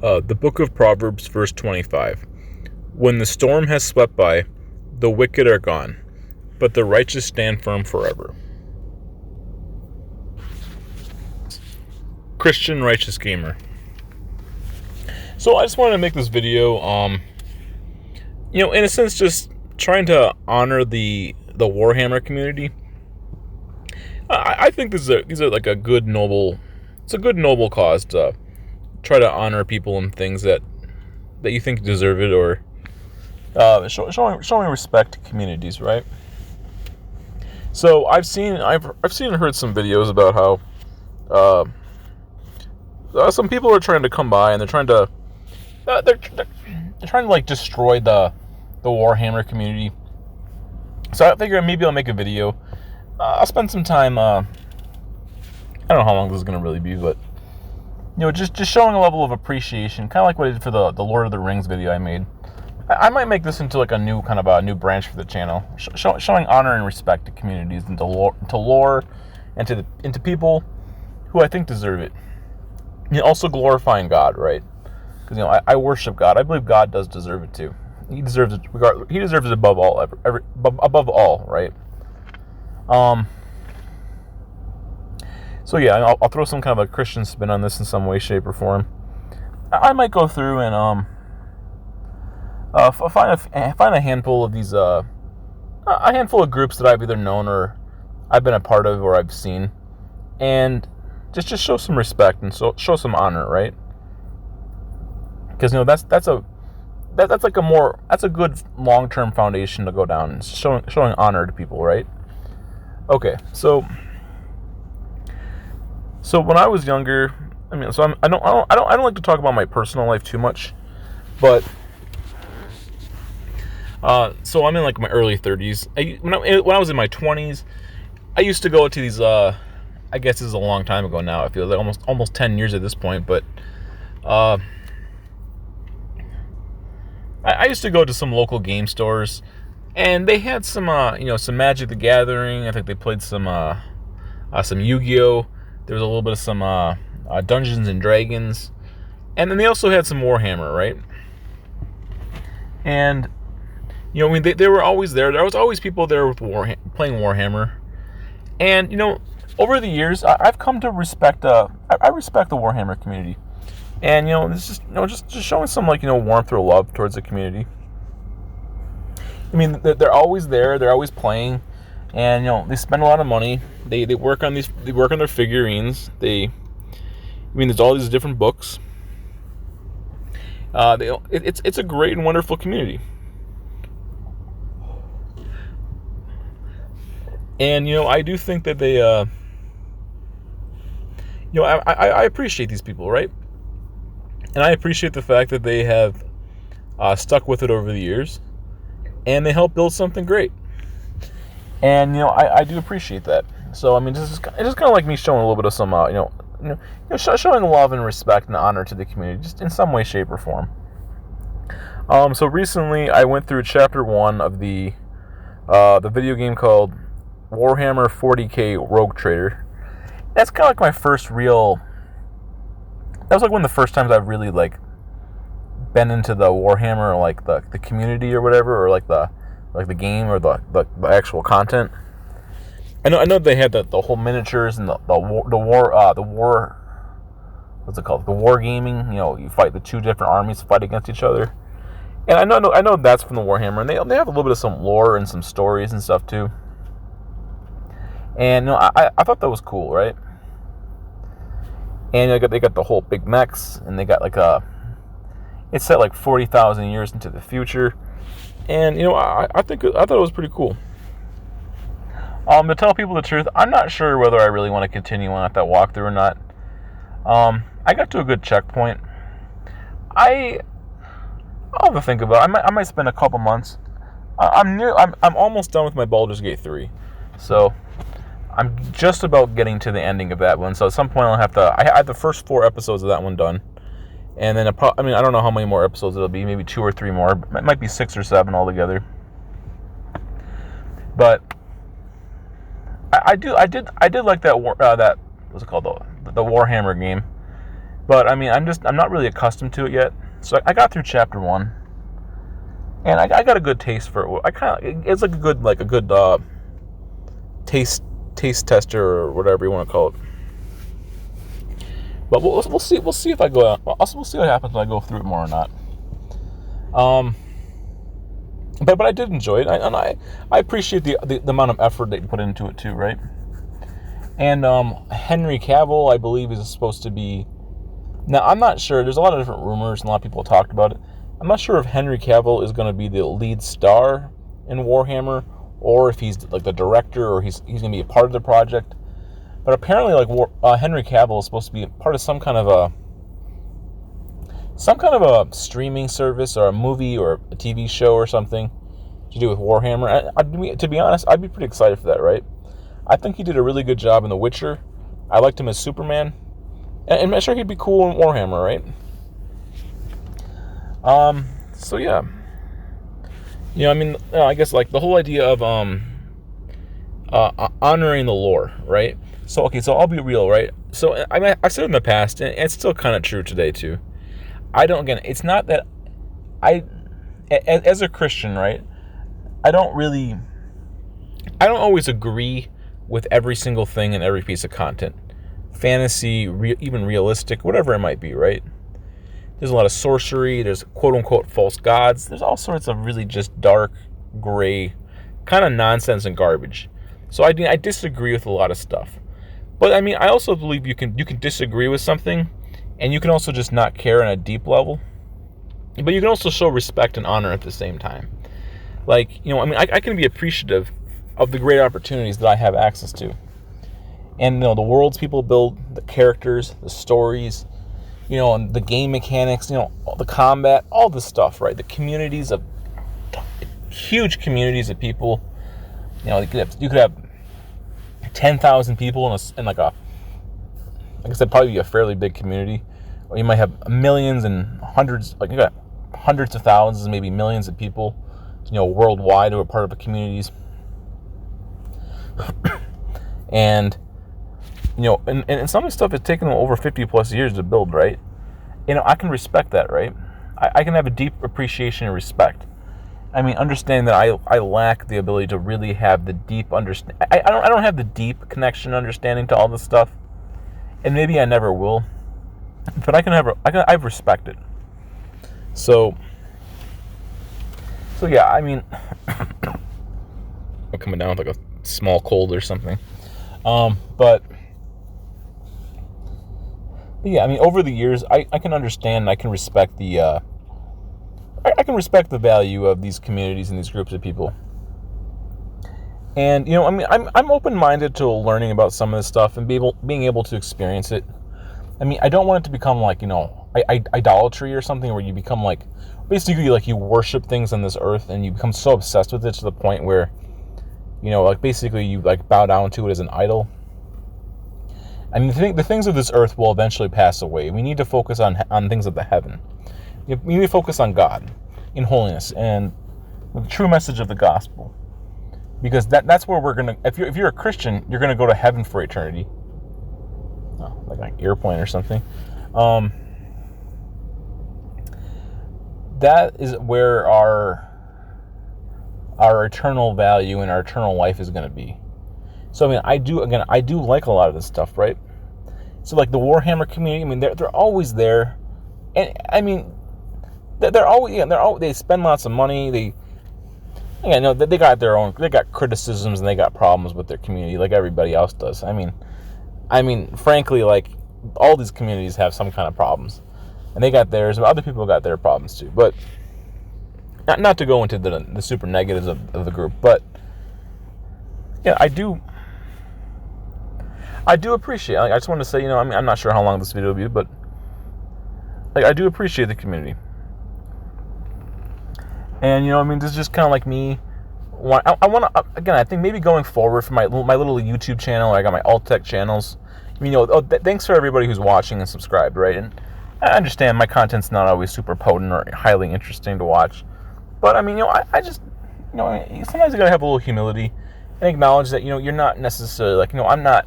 The book of Proverbs, verse 25. When the storm has swept by, the wicked are gone, but the righteous stand firm forever. Christian Righteous Gamer. So I just wanted to make this video, in a sense, just trying to honor the Warhammer community. I think these are like a good noble cause to try to honor people and things that you think deserve it, or showing respect to communities, right? So I've seen and heard some videos about how some people are trying to come by and they're trying to like destroy the Warhammer community. So I figured maybe I'll make a video. I'll spend some time. I don't know how long this is going to really be, but just showing a level of appreciation, kind of like what I did for the Lord of the Rings video I made. I might make this into like a new branch for the channel, showing honor and respect to communities and to lore, and to people who I think deserve it. Also glorifying God, right? Because I worship God. I believe God does deserve it too. He deserves it. He deserves it above all, above all, right? So yeah, I'll throw some kind of a Christian spin on this in some way, shape, or form. I might go through and find a handful of these a handful of groups that I've either known or I've been a part of or I've seen, and just show some respect and show some honor, right? Because that's a good long-term foundation to go down, and showing honor to people, right? Okay, so when I was younger, I don't like to talk about my personal life too much, but so I'm in like my early 30s. When I was in my 20s, I used to go to these. I guess this is a long time ago now. I feel like almost 10 years at this point, but I used to go to some local game stores, and they had some some Magic the Gathering. I think they played some Yu-Gi-Oh. There was a little bit of some Dungeons and Dragons, and then they also had some Warhammer, right? And they were always there. There was always people there with playing Warhammer, and over the years I've come to respect. I respect the Warhammer community, and this is just showing some warmth or love towards the community. I mean, they're always there. They're always playing. And they spend a lot of money. They work on their figurines. There's all these different books. It's a great and wonderful community. And I do think that they I appreciate these people, right? And I appreciate the fact that they have stuck with it over the years, and they help build something great. And I do appreciate that. So it's just kind of like me showing a little bit of some showing love and respect and honor to the community, just in some way, shape, or form. So recently I went through chapter 1 of the video game called Warhammer 40K Rogue Trader. That's kind of like my first real. That was like one of the first times I've really been into the Warhammer, like the community or whatever, or like the game or the actual content. I know they had the whole miniatures and the war. What's it called? The war gaming. You fight the two different armies fight against each other. And I know that's from the Warhammer, and they have a little bit of some lore and some stories and stuff too. And I thought that was cool, right? And they got the whole big mechs, and they got it's set like 40,000 years into the future. And I thought it was pretty cool. To tell people the truth, I'm not sure whether I really want to continue on at that walkthrough or not. I got to a good checkpoint. I'll have to think about it. I might spend a couple months. I'm almost done with my Baldur's Gate 3, so I'm just about getting to the ending of that one. So at some point I'll have to. I had the first 4 episodes of that one done. And then, I don't know how many more episodes it'll be. Maybe 2 or 3 more. It might be 6 or 7 altogether. But I did like that. What's it called? The Warhammer game. But I mean, I'm not really accustomed to it yet. So I got through chapter 1, and I got a good taste for it. It's like a good taste tester or whatever you want to call it. But we'll see if I go out. We'll see what happens when I go through it more or not. But I did enjoy it, and I appreciate the amount of effort they put into it too, right? And Henry Cavill, I believe, is supposed to be. Now, I'm not sure. There's a lot of different rumors, and a lot of people have talked about it. I'm not sure if Henry Cavill is going to be the lead star in Warhammer, or if he's like the director, or he's going to be a part of the project. But apparently, like Henry Cavill is supposed to be part of some kind of a streaming service or a movie or a TV show or something to do with Warhammer. To be honest, I'd be pretty excited for that, right? I think he did a really good job in The Witcher. I liked him as Superman. And I'm sure he'd be cool in Warhammer, right? So yeah. I mean, I guess like the whole idea of honoring the lore, right? So I'll be real, right? So I said in the past, and it's still kind of true today too. It's not that as a Christian, right? I don't always agree with every single thing in every piece of content. Fantasy, even realistic, whatever it might be, right? There's a lot of sorcery, there's quote-unquote false gods, there's all sorts of really just dark, gray, kind of nonsense and garbage. So I disagree with a lot of stuff. But I mean, I also believe you can disagree with something, and you can also just not care on a deep level. But you can also show respect and honor at the same time. Like, I mean, I can be appreciative of the great opportunities that I have access to. And, the worlds people build, the characters, the stories, and the game mechanics, the combat, all this stuff, right? The huge communities of people. You could have 10,000 people in like I said, probably a fairly big community. Or you might have millions and hundreds, like you got hundreds of thousands, maybe millions of people, worldwide who are part of the communities. And and some of the stuff has taken them over 50 plus years to build, right? I can respect that, right? I can have a deep appreciation and respect. I mean, understanding that I lack the ability to really have the deep understanding. I don't have the deep connection understanding to all this stuff, and maybe I never will. But I respect it. So yeah, I mean, I'm coming down with like a small cold or something. But yeah, I mean, over the years, I can understand, I can respect the value of these communities and these groups of people. And I mean, I'm open-minded to learning about some of this stuff and being able to experience it. I mean, I don't want it to become like idolatry or something where you become like basically like you worship things on this earth and you become so obsessed with it to the point where like basically you like bow down to it as an idol. I mean, the things of this earth will eventually pass away. We need to focus on things of the heaven. We need to focus on God in holiness and the true message of the gospel. Because that's where we're gonna. If you're a Christian, you're gonna go to heaven for eternity. Oh, like an airplane or something. That is where our eternal value and our eternal life is going to be. So I mean, I do like a lot of this stuff, right? So like the Warhammer community, I mean, they're always there, and I mean, they spend lots of money. They got criticisms and they got problems with their community, like everybody else does. I mean, frankly, like all these communities have some kind of problems. And they got theirs, but other people got their problems too. But not to go into the super negatives of the group, but yeah, I do appreciate. Like, I just want to say, I mean, I'm not sure how long this video will be, but like I do appreciate the community. And I mean, this is just kind of like me. I want to again. I think maybe going forward for my little YouTube channel, I got my alt tech channels. Thanks for everybody who's watching and subscribed, right? And I understand my content's not always super potent or highly interesting to watch, but I mean, I just, sometimes you gotta have a little humility and acknowledge that, you're not necessarily like, I'm not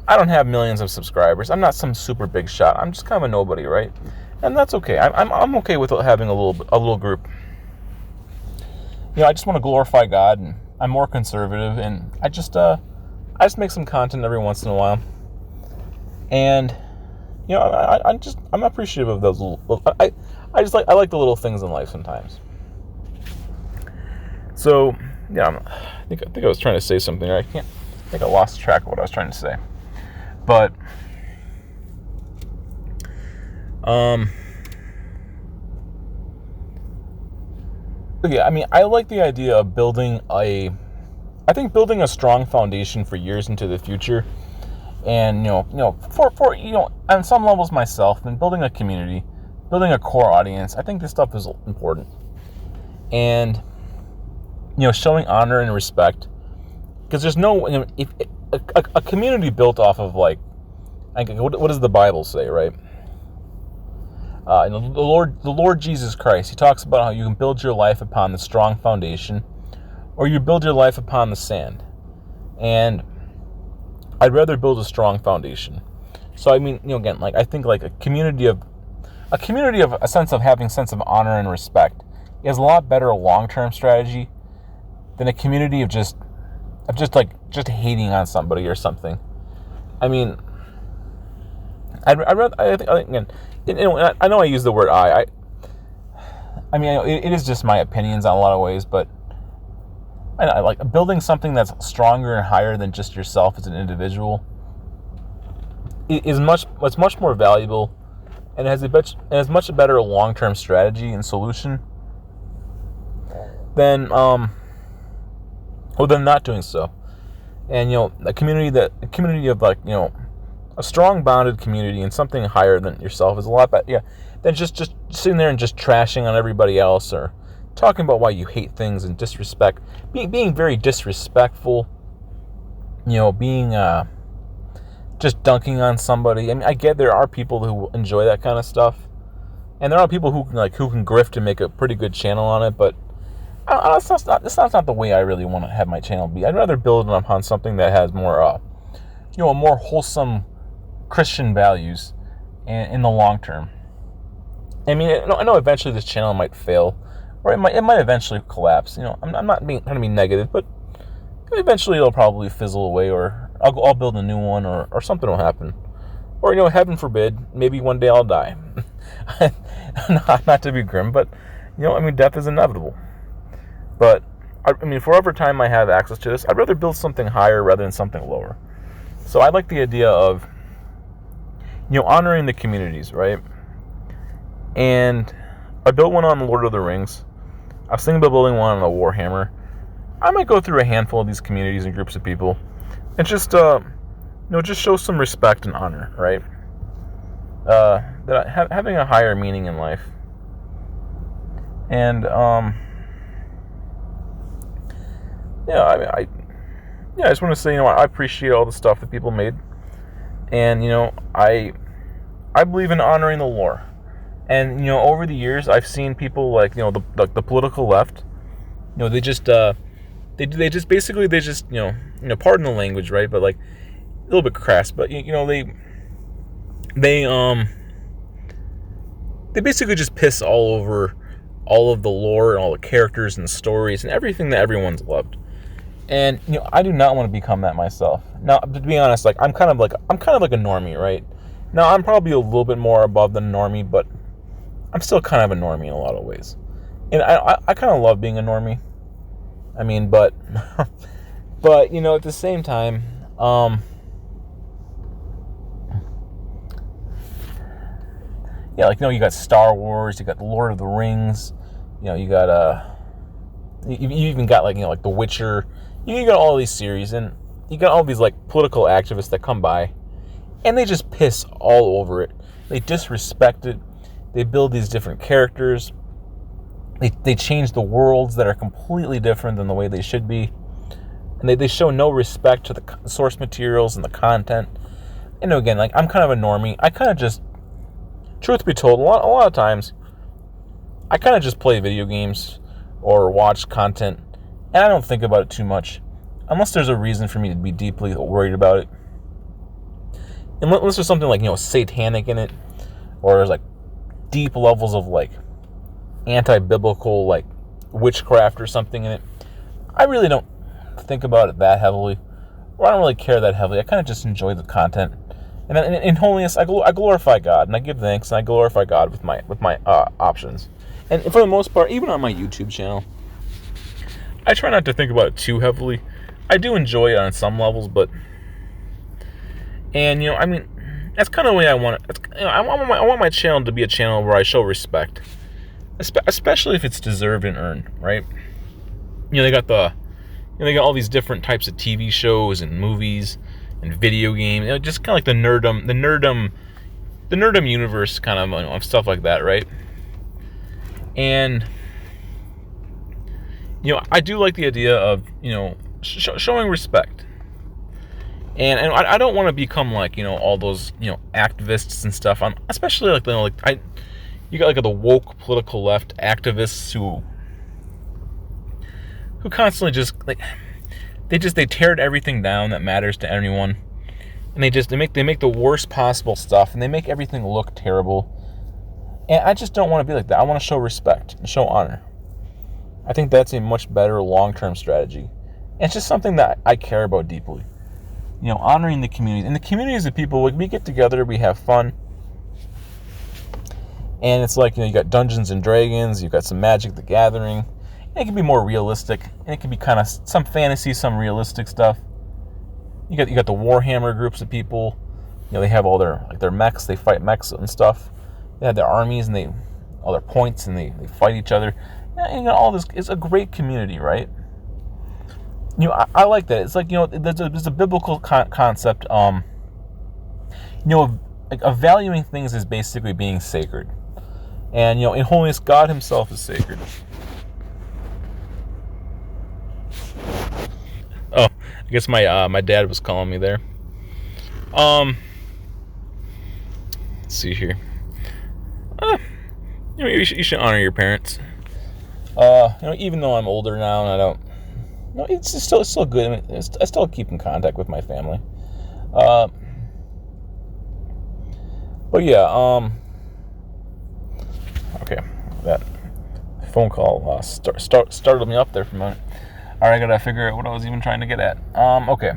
I don't have millions of subscribers. I'm not some super big shot. I'm just kind of a nobody, right? And that's okay. I'm okay with having a little group. I just want to glorify God, and I'm more conservative, and I just make some content every once in a while. And I'm appreciative of those little. I like the little things in life sometimes. So I think I was trying to say something. I think I lost track of what I was trying to say. But I like the idea of building a strong foundation for years into the future. And for on some levels myself, and building a community, building a core audience, I think this stuff is important. And showing honor and respect, because there's no if a community built off of what does the Bible say, right? The Lord Jesus Christ, he talks about how you can build your life upon the strong foundation, or you build your life upon the sand. And I'd rather build a strong foundation. So again, I think a community of a sense of having sense of honor and respect is a lot better long-term strategy than a community of just hating on somebody or something. I know I use the word it is just my opinions on a lot of ways, but I like building something that's stronger and higher than just yourself as an individual. It's much more valuable, and has much better long-term strategy and solution than not doing so. And a community of a strong bonded community and something higher than yourself is a lot better than just sitting there and just trashing on everybody else, or talking about why you hate things and disrespect, being very disrespectful, being just dunking on somebody. I get there are people who enjoy that kind of stuff, and there are people who can grift and make a pretty good channel on it, but that's not the way I really want to have my channel be. I'd rather build it upon something that has more more wholesome Christian values in the long term. I know eventually this channel might fail, or it might eventually collapse. I'm not trying to be negative, but eventually it'll probably fizzle away, or I'll build a new one, or something will happen. Or heaven forbid, maybe one day I'll die. not to be grim, but death is inevitable. But for whatever time I have access to this, I'd rather build something higher rather than something lower. So I like the idea of honoring the communities, right? And I built one on the Lord of the Rings. I was thinking about building one on a Warhammer. I might go through a handful of these communities and groups of people, and just just show some respect and honor, right? Having a higher meaning in life. And I just want to say, I appreciate all the stuff that people made, and I believe in honoring the lore. And over the years, I've seen people the political left, they just basically pardon the language, right? But a little bit crass, but they basically just piss all over all of the lore and all the characters and the stories and everything that everyone's loved. And I do not want to become that myself. Now, to be honest, I'm kind of like a normie, right? Now, I'm probably a little bit more above than a normie, but I'm still kind of a normie in a lot of ways. And I kind of love being a normie. But at the same time, you got Star Wars, you got the Lord of the Rings, you got you even got The Witcher. You got all these series, and you got all these political activists that come by, and they just piss all over it. They disrespect it. They build these different characters. They change the worlds that are completely different than the way they should be, and they show no respect to the source materials and the content. And again, I'm kind of a normie. I kind of just, truth be told, a lot of times, I kind of just play video games or watch content, and I don't think about it too much, unless there's a reason for me to be deeply worried about it. unless there's something like, satanic in it, or there's like deep levels of like anti-biblical like witchcraft or something in it, I really don't think about it that heavily, or I don't really care that heavily. I kind of just enjoy the content, and in holiness, I glorify God, and I give thanks, and I glorify God with my options. And for the most part, even on my YouTube channel, I try not to think about it too heavily. I do enjoy it on some levels, but, and that's kind of the way I want it. I want my channel to be a channel where I show respect, especially if it's deserved and earned, right? They got they got all these different types of TV shows and movies and video games, just kind of like the nerdum universe, kind of stuff like that, right? And I do like the idea of showing respect, and I don't want to become like all those activists and stuff. Especially like you got like the woke political left activists who constantly just like they tear everything down that matters to anyone, and they make the worst possible stuff, and they make everything look terrible. And I just don't want to be like that. I want to show respect and show honor. I think that's a much better long-term strategy. And it's just something that I care about deeply. Honoring the community. And the communities of people, we get together, we have fun. And it's like, you got Dungeons and Dragons, you've got some Magic the Gathering. And it can be more realistic. And it can be kind of some fantasy, some realistic stuff. You got the Warhammer groups of people. They have all their mechs, they fight mechs and stuff. They have their armies and all their points, and they fight each other. And all this is a great community, right? I like that. It's like there's a biblical concept. Like of valuing things is basically being sacred, and in holiness, God Himself is sacred. Oh, I guess my dad was calling me there. Let's see here. You should honor your parents. Even though I'm older now and I don't, it's still good. I mean, I still keep in contact with my family. But yeah. Okay, that phone call startled me up there for a moment. All right, I gotta figure out what I was even trying to get at. Okay.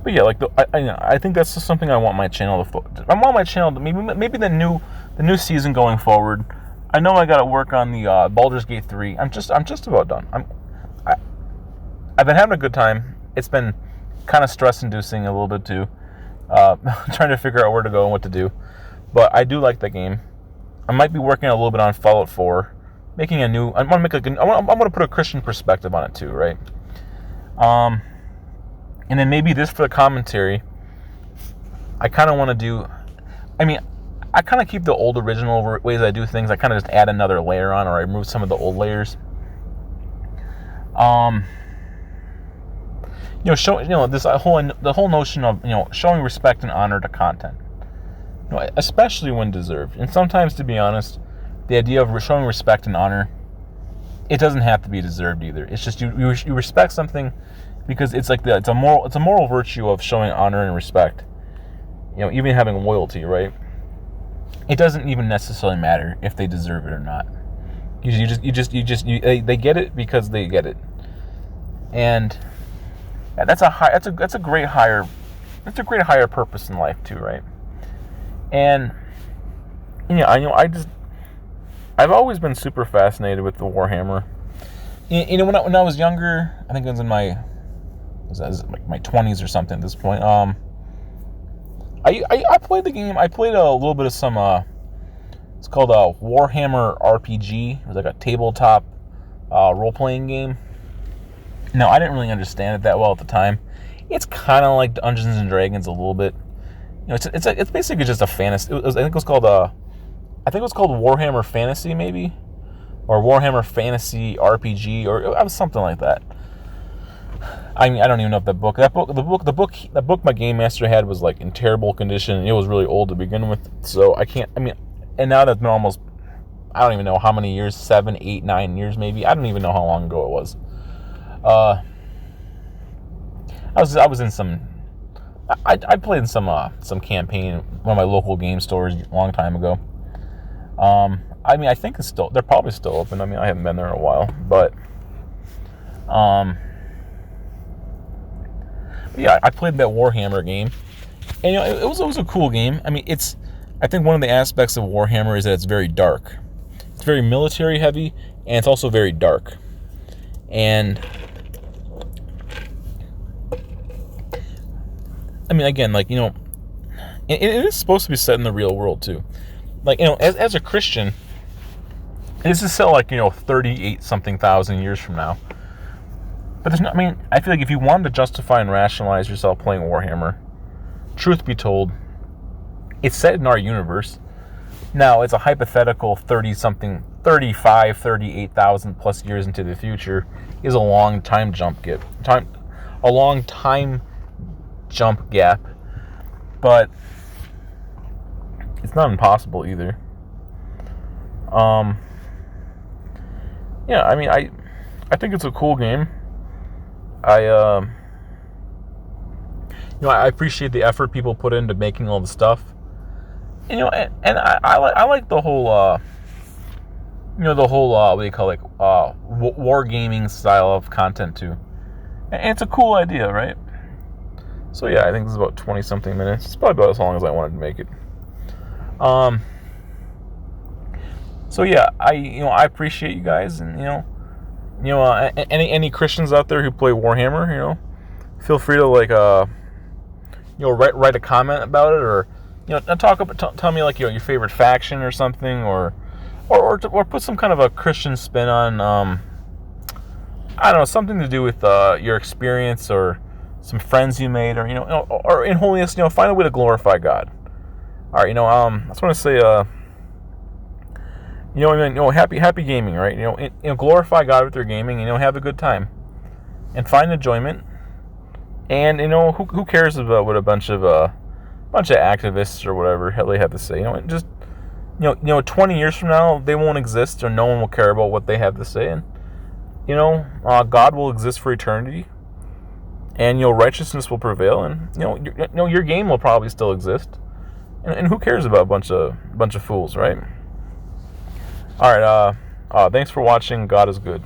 But yeah, like I think that's just something I want my channel to. I want my channel to maybe the new season going forward. I know I got to work on the Baldur's Gate 3. I'm just about done. I've been having a good time. It's been kind of stress-inducing a little bit too, trying to figure out where to go and what to do. But I do like the game. I might be working a little bit on Fallout 4, making a new. I want to put a Christian perspective on it too, right? And then maybe this for the commentary, I kind of want to do, I kind of keep the old original ways I do things. I kind of just add another layer on, or I remove some of the old layers. The whole notion of, showing respect and honor to content, especially when deserved. And sometimes, to be honest, the idea of showing respect and honor, it doesn't have to be deserved either. It's just you respect something because it's like it's a moral virtue of showing honor and respect. Even having loyalty, right? It doesn't even necessarily matter if they deserve it or not. They get it because they get it, and that's a great higher purpose in life too, right? And I've always been super fascinated with the Warhammer. When I was younger, I think it was in my 20s or something at this point. I played the game. I played a little bit of some. It's called a Warhammer RPG. It was like a tabletop role-playing game. Now, I didn't really understand it that well at the time. It's kind of like Dungeons and Dragons a little bit. It's basically just a fantasy. I think it was called Warhammer Fantasy, maybe, or Warhammer Fantasy RPG, or something like that. I don't even know if the book my game master had was like in terrible condition. It was really old to begin with, so I can't. And now that's been almost, I don't even know how many years, 7, 8, 9 years maybe. I don't even know how long ago it was. I was in some I played in some campaign, one of my local game stores a long time ago. I mean, I think they're probably still open. I mean, I haven't been there in a while, but yeah, I played that Warhammer game, and it was a cool game. I mean, I think one of the aspects of Warhammer is that it's very dark. It's very military heavy, and it's also very dark. And I mean, again, like, it is supposed to be set in the real world too. Like, as a Christian, this is set like 38 something thousand years from now. But there's not. I mean, I feel like if you wanted to justify and rationalize yourself playing Warhammer, truth be told, it's set in our universe. Now, it's a hypothetical 38,000 plus years into the future is a long time jump gap, but it's not impossible either. Yeah, I mean, I think it's a cool game. I appreciate the effort people put into making all the stuff. And I like the whole what do you call it, wargaming style of content too. And it's a cool idea, right? So yeah, I think this is about 20 something minutes. It's probably about as long as I wanted to make it. So yeah, I appreciate you guys, and any Christians out there who play Warhammer, feel free to write a comment about it, or tell me like your favorite faction or something, or put some kind of a Christian spin on I don't know, something to do with your experience or some friends you made, or or in holiness, find a way to glorify God. All right, I just want to say happy gaming, right? Glorify God with your gaming, have a good time, and find enjoyment. And who cares about what a bunch of activists or whatever hell they have to say? 20 years from now they won't exist, or no one will care about what they have to say, and God will exist for eternity, and righteousness will prevail, and your game will probably still exist, and who cares about a bunch of fools, right? All right, thanks for watching. God is good.